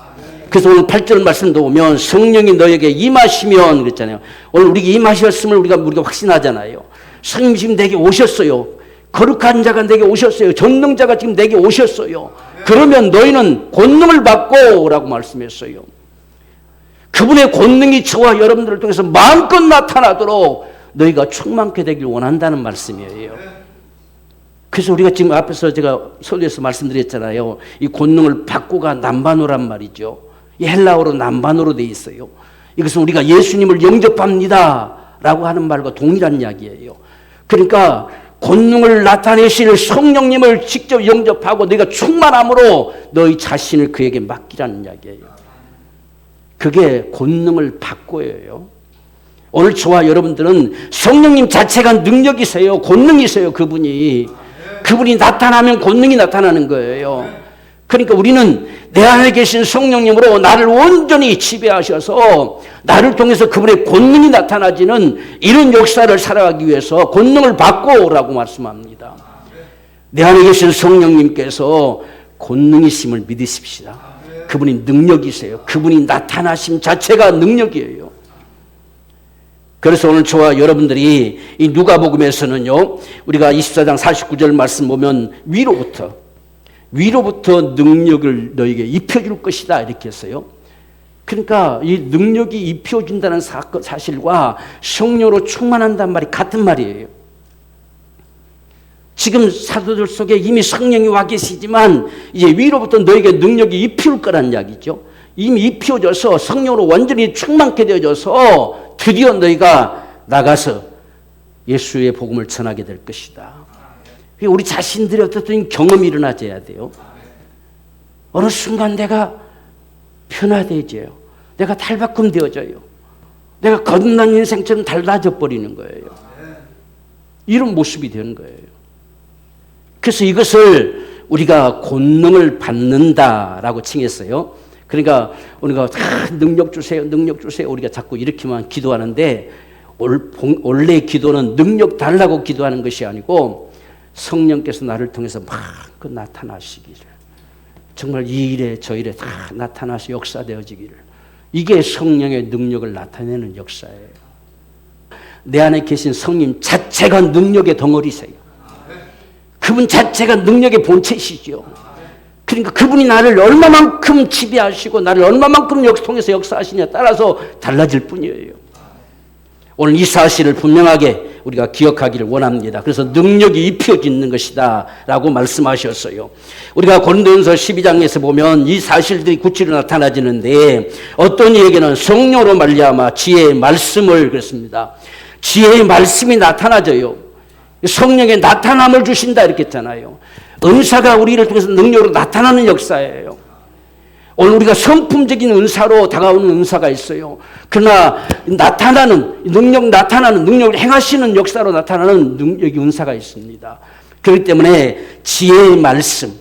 그래서 오늘 8절 말씀도 보면 성령이 너에게 임하시면 그랬잖아요. 오늘 우리에게 임하셨음을 우리가 확신하잖아요. 성령이 지금 내게 오셨어요. 거룩한 자가 내게 오셨어요. 전능자가 지금 내게 오셨어요. 그러면 너희는 권능을 받고 라고 말씀했어요. 그분의 권능이 저와 여러분들을 통해서 마음껏 나타나도록 너희가 충만케 되길 원한다는 말씀이에요. 그래서 우리가 지금 앞에서 제가 설교에서 말씀드렸잖아요. 이 권능을 받고가 남반어란 말이죠. 이 헬라어로 남반어로 되어 있어요. 이것은 우리가 예수님을 영접합니다 라고 하는 말과 동일한 이야기예요. 그러니까 권능을 나타내실 성령님을 직접 영접하고 너희가 충만함으로 너희 자신을 그에게 맡기라는 이야기예요. 그게 권능을 받고예요. 오늘 저와 여러분들은 성령님 자체가 능력이세요. 권능이세요. 그분이 나타나면 권능이 나타나는 거예요. 그러니까 우리는 내 안에 계신 성령님으로 나를 온전히 지배하셔서 나를 통해서 그분의 권능이 나타나지는 이런 역사를 살아가기 위해서 권능을 받고 오라고 말씀합니다. 내 안에 계신 성령님께서 권능이심을 믿으십시다. 그분이 능력이세요. 그분이 나타나심 자체가 능력이에요. 그래서 오늘 저와 여러분들이 이 누가복음에서는요, 우리가 24장 49절 말씀 보면 위로부터 능력을 너에게 입혀줄 것이다 이렇게 했어요. 그러니까 이 능력이 입혀진다는 사실과 성령으로 충만한다는 말이 같은 말이에요. 지금 사도들 속에 이미 성령이 와 계시지만 이제 위로부터 너에게 능력이 입힐 거란 이야기죠. 이미 입혀져서 성령으로 완전히 충만케 되어져서 드디어 너희가 나가서 예수의 복음을 전하게 될 것이다. 우리 자신들이 어떻든 경험이 일어나져야 돼요. 어느 순간 내가 변화되어져요. 내가 탈바꿈 되어져요. 내가 거듭난 인생처럼 달라져 버리는 거예요. 이런 모습이 되는 거예요. 그래서 이것을 우리가 권능을 받는다라고 칭했어요. 그러니까 우리가 능력 주세요, 능력 주세요. 우리가 자꾸 이렇게만 기도하는데 원래 기도는 능력 달라고 기도하는 것이 아니고 성령께서 나를 통해서 막 나타나시기를, 정말 이 일에 저 일에 다 나타나서 역사되어지기를, 이게 성령의 능력을 나타내는 역사예요. 내 안에 계신 성님 자체가 능력의 덩어리세요. 그분 자체가 능력의 본체시죠. 그러니까 그분이 나를 얼마만큼 지배하시고 나를 얼마만큼 통해서 역사하시냐에 따라서 달라질 뿐이에요. 오늘 이 사실을 분명하게 우리가 기억하기를 원합니다. 그래서 능력이 입혀지는 것이다 라고 말씀하셨어요. 우리가 고린도전서 12장에서 보면 이 사실들이 구체로 나타나지는데 어떤 이에게는 성령으로 말미암아 지혜의 말씀을 그랬습니다. 지혜의 말씀이 나타나져요. 성령의 나타남을 주신다 이렇게 했잖아요. 은사가 우리를 통해서 능력으로 나타나는 역사예요. 오늘 우리가 성품적인 은사로 다가오는 은사가 있어요. 그러나 나타나는 능력을 행하시는 역사로 나타나는 능력이 은사가 있습니다. 그렇기 때문에 지혜의 말씀,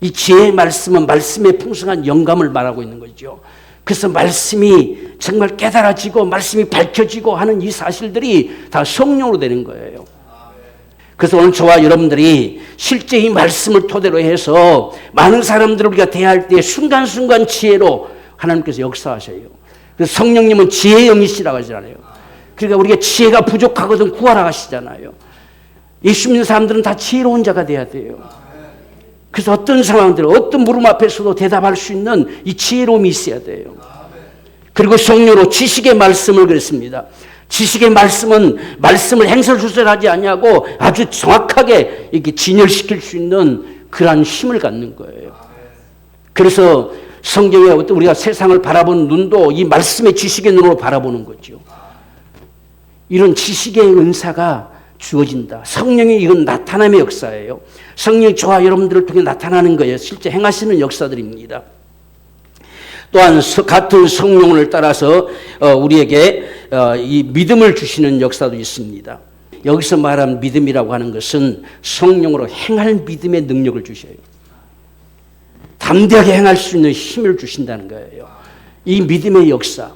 이 지혜의 말씀은 말씀의 풍성한 영감을 말하고 있는 거죠. 그래서 말씀이 정말 깨달아지고 말씀이 밝혀지고 하는 이 사실들이 다 성령으로 되는 거예요. 그래서 오늘 저와 여러분들이 실제 이 말씀을 토대로 해서 많은 사람들을 우리가 대할 때 순간순간 지혜로 하나님께서 역사하셔요. 그래서 성령님은 지혜의 영이시라고 하잖아요. 그러니까 우리가 지혜가 부족하거든 구하라 하시잖아요. 예수 믿는 사람들은 다 지혜로운 자가 돼야 돼요. 그래서 어떤 상황들, 어떤 물음 앞에서도 대답할 수 있는 이 지혜로움이 있어야 돼요. 그리고 성령으로 지식의 말씀을 그랬습니다. 지식의 말씀은 말씀을 행설수설하지 아니하고 아주 정확하게 이렇게 진열시킬 수 있는 그러한 힘을 갖는 거예요. 그래서 성경에 어떤 우리가 세상을 바라보는 눈도 이 말씀의 지식의 눈으로 바라보는 거죠. 이런 지식의 은사가 주어진다. 성령이 이건 나타남의 역사예요. 성령이 저와 여러분들을 통해 나타나는 거예요. 실제 행하시는 역사들입니다. 또한 같은 성령을 따라서 우리에게 이 믿음을 주시는 역사도 있습니다. 여기서 말한 믿음이라고 하는 것은 성령으로 행할 믿음의 능력을 주셔요. 담대하게 행할 수 있는 힘을 주신다는 거예요. 이 믿음의 역사.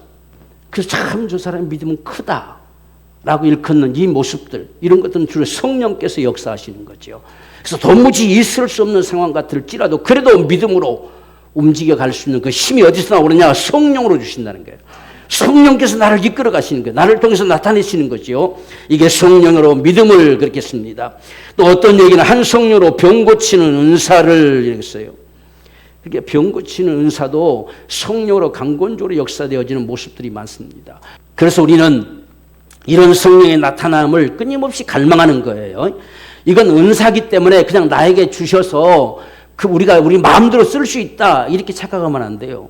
그래서 참 저 사람의 믿음은 크다라고 일컫는 이 모습들, 이런 것들은 주로 성령께서 역사하시는 거죠. 그래서 도무지 있을 수 없는 상황 같을지라도 그래도 믿음으로 움직여 갈 수 있는 그 힘이 어디서 나오느냐? 성령으로 주신다는 거예요. 성령께서 나를 이끌어 가시는 거예요. 나를 통해서 나타내시는 거죠. 이게 성령으로 믿음을 그렇게 씁니다. 또 어떤 얘기는 한 성령으로 병 고치는 은사를 이렇게 써요. 그러니까 병 고치는 은사도 성령으로 강권적으로 역사되어지는 모습들이 많습니다. 그래서 우리는 이런 성령의 나타남을 끊임없이 갈망하는 거예요. 이건 은사기 때문에 그냥 나에게 주셔서 우리가 우리 마음대로 쓸 수 있다 이렇게 착각하면 안 돼요.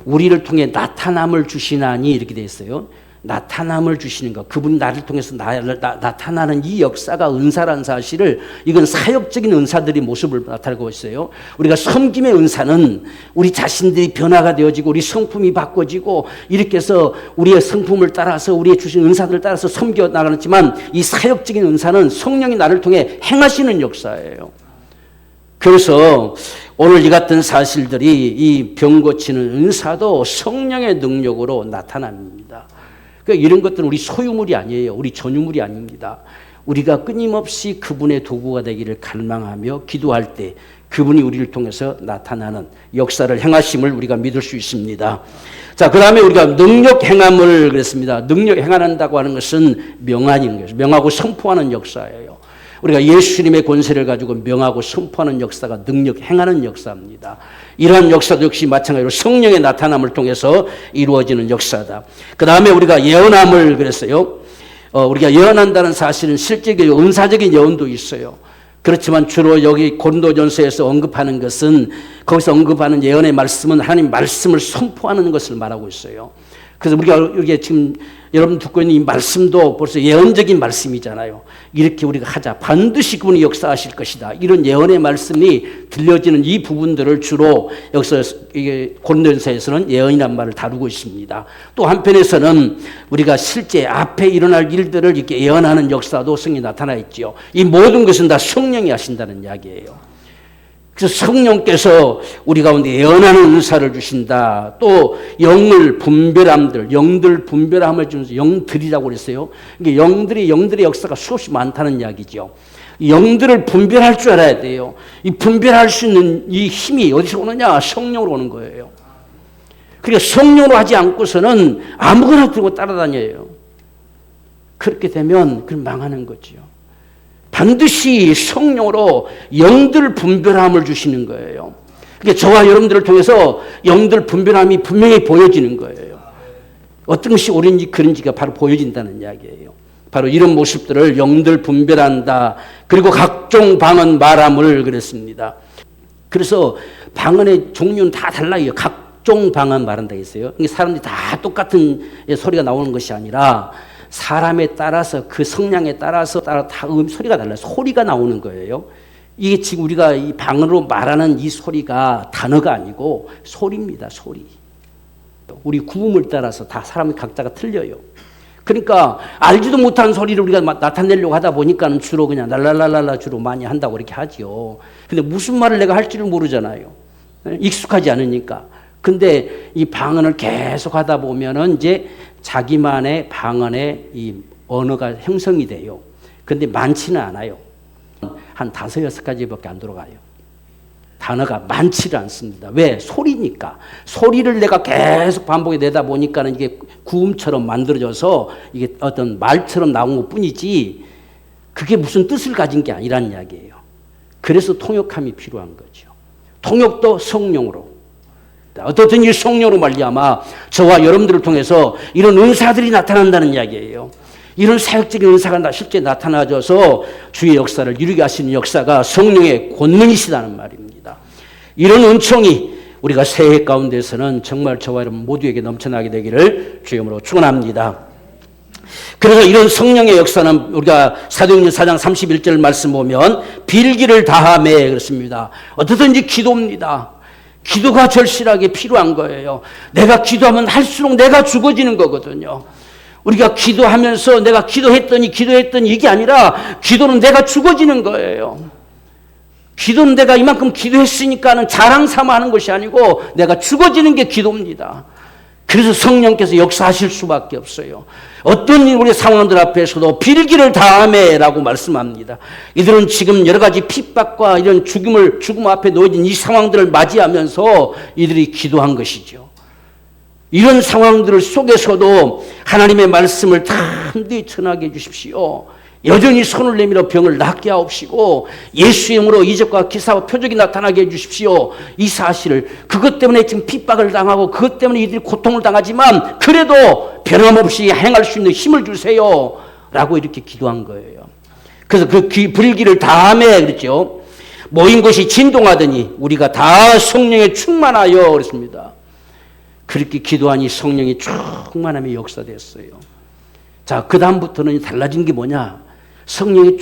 우리를 통해 나타남을 주시나니 이렇게 돼 있어요. 나타남을 주시는 것, 그분이 나를 통해서 나타나는 이 역사가 은사라는 사실을, 이건 사역적인 은사들이 모습을 나타내고 있어요. 우리가 섬김의 은사는 우리 자신들이 변화가 되어지고 우리 성품이 바꿔지고 이렇게 해서 우리의 성품을 따라서 우리의 주신 은사들을 따라서 섬겨 나가지만, 이 사역적인 은사는 성령이 나를 통해 행하시는 역사예요. 그래서 오늘 이 같은 사실들이 이 병 고치는 은사도 성령의 능력으로 나타납니다. 그러니까 이런 것들은 우리 소유물이 아니에요. 우리 전유물이 아닙니다. 우리가 끊임없이 그분의 도구가 되기를 갈망하며 기도할 때 그분이 우리를 통해서 나타나는 역사를 행하심을 우리가 믿을 수 있습니다. 자, 그 다음에 우리가 능력 행함을 그랬습니다. 능력 행한다고 하는 것은 명하는 것이죠. 명하고 선포하는 역사예요. 우리가 예수님의 권세를 가지고 명하고 선포하는 역사가 능력 행하는 역사입니다. 이러한 역사도 역시 마찬가지로 성령의 나타남을 통해서 이루어지는 역사다. 그 다음에 우리가 예언함을 그랬어요. 우리가 예언한다는 사실은 실제적인 은사적인 예언도 있어요. 그렇지만 주로 여기 고린도전서에서 언급하는 것은 거기서 언급하는 예언의 말씀은 하나님 말씀을 선포하는 것을 말하고 있어요. 그래서 우리가 이게 지금 여러분 듣고 있는 이 말씀도 벌써 예언적인 말씀이잖아요. 이렇게 우리가 하자. 반드시 그분이 역사하실 것이다. 이런 예언의 말씀이 들려지는 이 부분들을 주로 여기서 이게 고린도전서에서는 예언이란 말을 다루고 있습니다. 또 한편에서는 우리가 실제 앞에 일어날 일들을 이렇게 예언하는 역사도 성령이 나타나 있지요. 이 모든 것은 다 성령이 하신다는 이야기예요. 그래서 성령께서 우리 가운데 예언하는 은사를 주신다. 또 영을 분별함들, 영들 분별함을 주면서 영들이라고 그랬어요. 이게 영들의 역사가 수없이 많다는 이야기죠. 영들을 분별할 줄 알아야 돼요. 이 분별할 수 있는 이 힘이 어디서 오느냐? 성령으로 오는 거예요. 그러니까 성령으로 하지 않고서는 아무거나 들고 따라다녀요. 그렇게 되면 그럼 망하는 거지요. 반드시 성령으로 영들 분별함을 주시는 거예요. 그러니까 저와 여러분들을 통해서 영들 분별함이 분명히 보여지는 거예요. 어떤 것이 옳은지 그른지가 바로 보여진다는 이야기예요. 바로 이런 모습들을 영들 분별한다. 그리고 각종 방언 말함을 그랬습니다. 그래서 방언의 종류는 다 달라요. 각종 방언 말한다 했어요. 사람들이 다 똑같은 소리가 나오는 것이 아니라 사람에 따라서 그 성량에 따라서 다 소리가 달라요. 소리가 나오는 거예요. 이게 지금 우리가 이 방언으로 말하는 이 소리가 단어가 아니고 소리입니다. 소리. 우리 구음을 따라서 다 사람이 각자가 틀려요. 그러니까 알지도 못한 소리를 우리가 나타내려고 하다 보니까는 주로 그냥 랄랄랄랄라 주로 많이 한다고 그렇게 하죠. 근데 무슨 말을 내가 할지를 모르잖아요. 익숙하지 않으니까. 근데 이 방언을 계속 하다 보면은 이제 자기만의 방언의 이 언어가 형성이 돼요. 근데 많지는 않아요. 한 5-6가지밖에 안 들어가요. 단어가 많지를 않습니다. 왜? 소리니까. 소리를 내가 계속 반복해 내다 보니까는 이게 구음처럼 만들어져서 이게 어떤 말처럼 나온 것 뿐이지 그게 무슨 뜻을 가진 게 아니라는 이야기예요. 그래서 통역함이 필요한 거죠. 통역도 성령으로. 어떻든 이 성령으로 말미암아 저와 여러분들을 통해서 이런 은사들이 나타난다는 이야기예요. 이런 사역적인 은사가 실제 나타나져서 주의 역사를 이루게 하시는 역사가 성령의 권능이시다는 말입니다. 이런 은총이 우리가 새해 가운데서는 정말 저와 여러분 모두에게 넘쳐나게 되기를 주님으로 축원합니다. 그래서 이런 성령의 역사는 우리가 사도행전 4장 31절 말씀 보면 빌기를 다하매 그렇습니다. 어떻든지 기도입니다. 기도가 절실하게 필요한 거예요. 내가 기도하면 할수록 내가 죽어지는 거거든요. 우리가 기도하면서 내가 기도했더니 이게 아니라 기도는 내가 죽어지는 거예요. 기도는 내가 이만큼 기도했으니까는 자랑 삼아 하는 것이 아니고 내가 죽어지는 게 기도입니다. 그래서 성령께서 역사하실 수밖에 없어요. 어떤 우리 상황들 앞에서도 빌기를 다하매라고 말씀합니다. 이들은 지금 여러 가지 핍박과 이런 죽음 앞에 놓여진 이 상황들을 맞이하면서 이들이 기도한 것이죠. 이런 상황들 속에서도 하나님의 말씀을 담대히 전하게 해주십시오. 여전히 손을 내밀어 병을 낫게 하옵시고 예수의 이름으로 이적과 기사와 표적이 나타나게 해주십시오. 이 사실을 그것 때문에 지금 핍박을 당하고 그것 때문에 이들이 고통을 당하지만 그래도 변함없이 행할 수 있는 힘을 주세요 라고 이렇게 기도한 거예요. 그래서 그 불기를 다하매 그랬죠. 모인 것이 진동하더니 우리가 다 성령에 충만하여 그랬습니다. 그렇게 기도하니 성령이 충만함이 역사됐어요. 자, 그 다음부터는 달라진 게 뭐냐? 성령이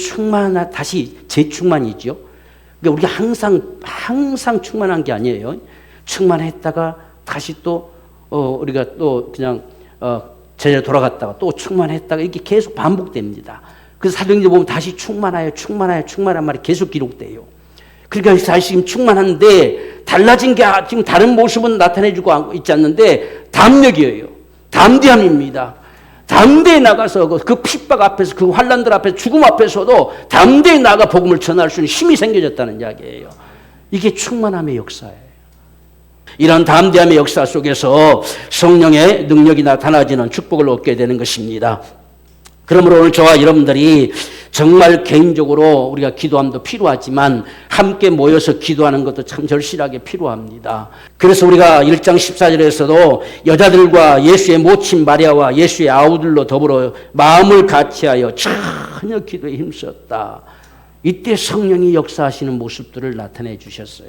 다시 재충만이죠. 그러니까 우리가 항상 충만한 게 아니에요. 충만했다가 다시 또 우리가 또 그냥 제자로 돌아갔다가 또 충만했다가 이렇게 계속 반복됩니다. 그래서 사도행전 보면 다시 충만하여 말이 계속 기록돼요. 그러니까 사실 지금 충만한데 달라진 게 지금 다른 모습은 나타내주고 있지 않는데 담력이에요. 담대함입니다. 담대히 나가서 그 핍박 앞에서 그 환난들 앞에서 죽음 앞에서도 담대히 나가 복음을 전할 수 있는 힘이 생겨졌다는 이야기예요. 이게 충만함의 역사예요. 이런 담대함의 역사 속에서 성령의 능력이 나타나지는 축복을 얻게 되는 것입니다. 그러므로 오늘 저와 여러분들이 정말 개인적으로 우리가 기도함도 필요하지만 함께 모여서 기도하는 것도 참 절실하게 필요합니다. 그래서 우리가 1장 14절에서도 여자들과 예수의 모친 마리아와 예수의 아우들로 더불어 마음을 같이하여 전혀 기도에 힘썼다. 이때 성령이 역사하시는 모습들을 나타내 주셨어요.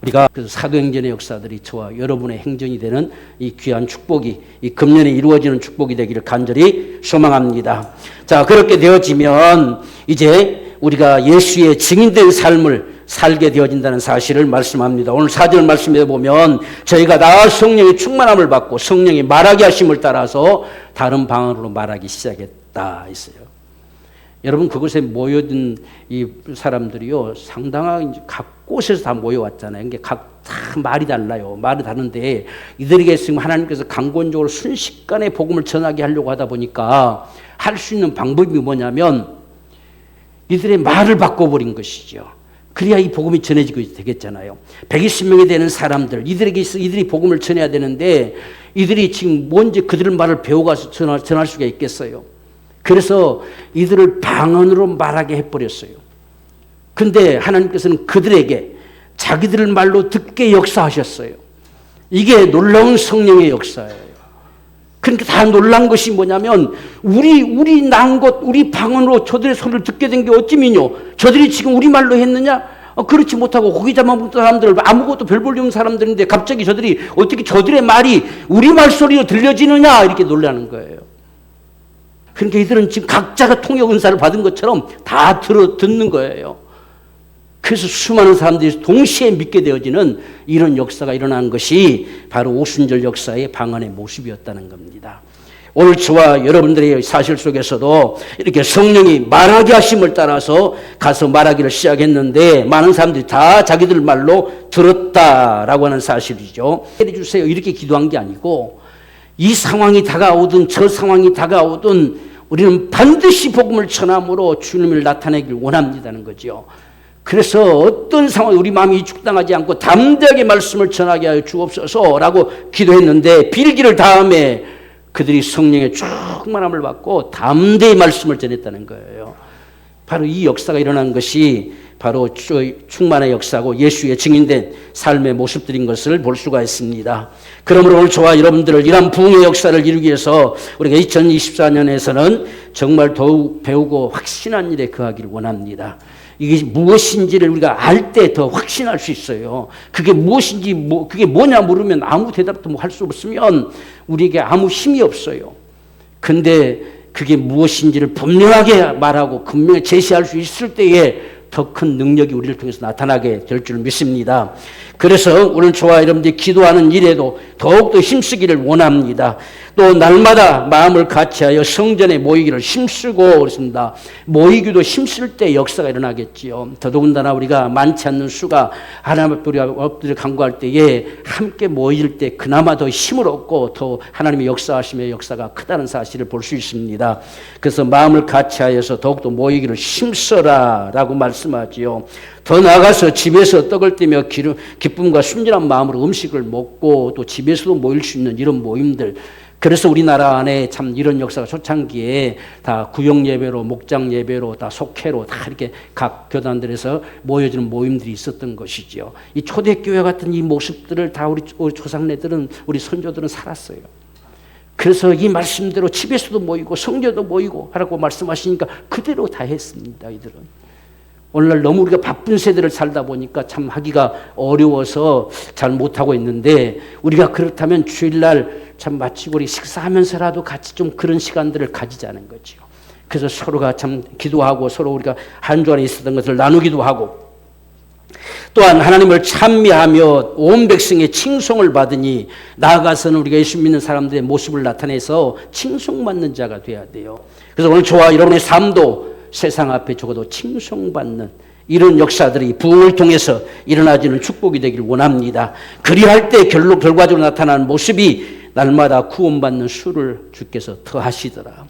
우리가 그 사도행전의 역사들이 저와 여러분의 행전이 되는 이 귀한 축복이 이 금년에 이루어지는 축복이 되기를 간절히 소망합니다. 자, 그렇게 되어지면 이제 우리가 예수의 증인된 삶을 살게 되어진다는 사실을 말씀합니다. 오늘 4절 말씀에 보면 저희가 다 성령의 충만함을 받고 성령이 말하게 하심을 따라서 다른 방언으로 말하기 시작했다 했어요. 여러분, 그곳에 모여든 이 사람들이요, 상당한 각 곳에서 다 모여왔잖아요. 이게 각 다 말이 달라요. 말이 다른데 이들에게 지금 하나님께서 강권적으로 순식간에 복음을 전하게 하려고 하다 보니까 할 수 있는 방법이 뭐냐면 이들의 말을 바꿔버린 것이죠. 그래야 이 복음이 전해지게 되겠잖아요. 120명이 되는 사람들, 이들이 복음을 전해야 되는데 이들이 지금 뭔지 그들의 말을 배워가서 전할 수가 있겠어요. 그래서 이들을 방언으로 말하게 해버렸어요. 근데 하나님께서는 그들에게 자기들 말로 듣게 역사하셨어요. 이게 놀라운 성령의 역사예요. 그러니까 다 놀란 것이 뭐냐면 우리 난 것, 우리 방언으로 저들의 소리를 듣게 된 게 어찌미뇨? 저들이 지금 우리 말로 했느냐? 그렇지 못하고 고기 잡아먹던 사람들, 아무것도 별 볼 없는 사람들인데 갑자기 저들이 어떻게 저들의 말이 우리 말소리로 들려지느냐? 이렇게 놀라는 거예요. 그러니까 이들은 지금 각자가 통역 은사를 받은 것처럼 다 듣는 거예요. 그래서 수많은 사람들이 동시에 믿게 되어지는 이런 역사가 일어난 것이 바로 오순절 역사의 방언의 모습이었다는 겁니다. 오늘 저와 여러분들의 사실 속에서도 이렇게 성령이 말하게 하심을 따라서 가서 말하기를 시작했는데 많은 사람들이 다 자기들 말로 들었다라고 하는 사실이죠. 해주세요 이렇게 기도한 게 아니고 이 상황이 다가오든 저 상황이 다가오든 우리는 반드시 복음을 전함으로 주님을 나타내길 원합니다는 거죠. 그래서 어떤 상황, 우리 마음이 축당하지 않고 담대하게 말씀을 전하게 하여 주옵소서라고 기도했는데 빌기를 다음에 그들이 성령의 충만함을 받고 담대히 말씀을 전했다는 거예요. 바로 이 역사가 일어난 것이 바로 충만의 역사고 예수의 증인된 삶의 모습들인 것을 볼 수가 있습니다. 그러므로 오늘 저와 여러분들을 이러한 부흥의 역사를 이루기 위해서 우리가 2024년에서는 정말 더욱 배우고 확신한 일에 거하기를 원합니다. 이게 무엇인지를 우리가 알 때 더 확신할 수 있어요. 그게 무엇인지, 그게 뭐냐 물으면 아무 대답도 할 수 없으면 우리에게 아무 힘이 없어요. 근데 그게 무엇인지를 분명하게 말하고 분명히 제시할 수 있을 때에 더 큰 능력이 우리를 통해서 나타나게 될 줄 믿습니다. 그래서 오늘 저와 여러분들이 기도하는 일에도 더욱더 힘쓰기를 원합니다. 또 날마다 마음을 같이하여 성전에 모이기를 힘쓰고 그렇습니다. 모이기도 힘쓸 때 역사가 일어나겠지요. 더더군다나 우리가 많지 않는 수가 하나님 앞에 우리가 엎드려 간구할 때에 함께 모일 때 그나마 더 힘을 얻고 더 하나님의 역사하심의 역사가 크다는 사실을 볼 수 있습니다. 그래서 마음을 같이하여서 더욱더 모이기를 힘써라 라고 말씀하지요. 더 나아가서 집에서 떡을 떼며 기쁨과 순진한 마음으로 음식을 먹고 또 집에서도 모일 수 있는 이런 모임들, 그래서 우리나라 안에 참 이런 역사가 초창기에 다 구역 예배로, 목장 예배로, 다 속회로 다 이렇게 각 교단들에서 모여지는 모임들이 있었던 것이죠. 이 초대교회 같은 이 모습들을 다 우리 조상네들은, 우리 선조들은 살았어요. 그래서 이 말씀대로 집에서도 모이고 성전도 모이고 하라고 말씀하시니까 그대로 다 했습니다. 이들은. 오늘날 너무 우리가 바쁜 세대를 살다 보니까 참 하기가 어려워서 잘 못하고 있는데, 우리가 그렇다면 주일날 참 마치고 우리 식사하면서라도 같이 좀 그런 시간들을 가지자는 거죠. 그래서 서로가 참 기도하고 서로 우리가 한 주 안에 있었던 것을 나누기도 하고, 또한 하나님을 찬미하며 온 백성의 칭송을 받으니 나아가서는 우리가 예수 믿는 사람들의 모습을 나타내서 칭송받는 자가 돼야 돼요. 그래서 오늘 저와 여러분의 삶도 세상 앞에 적어도 칭송받는 이런 역사들이 부흥을 통해서 일어나지는 축복이 되길 원합니다. 그리할 때 결과적으로 나타나는 모습이 날마다 구원받는 수를 주께서 더하시더라.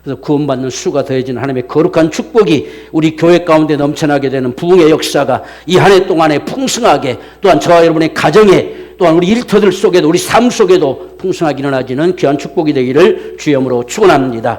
그래서 구원받는 수가 더해지는 하나님의 거룩한 축복이 우리 교회 가운데 넘쳐나게 되는 부흥의 역사가 이 한 해 동안에 풍성하게, 또한 저와 여러분의 가정에, 또한 우리 일터들 속에도, 우리 삶 속에도 풍성하게 일어나지는 귀한 축복이 되기를 주의 이름으로 축원합니다.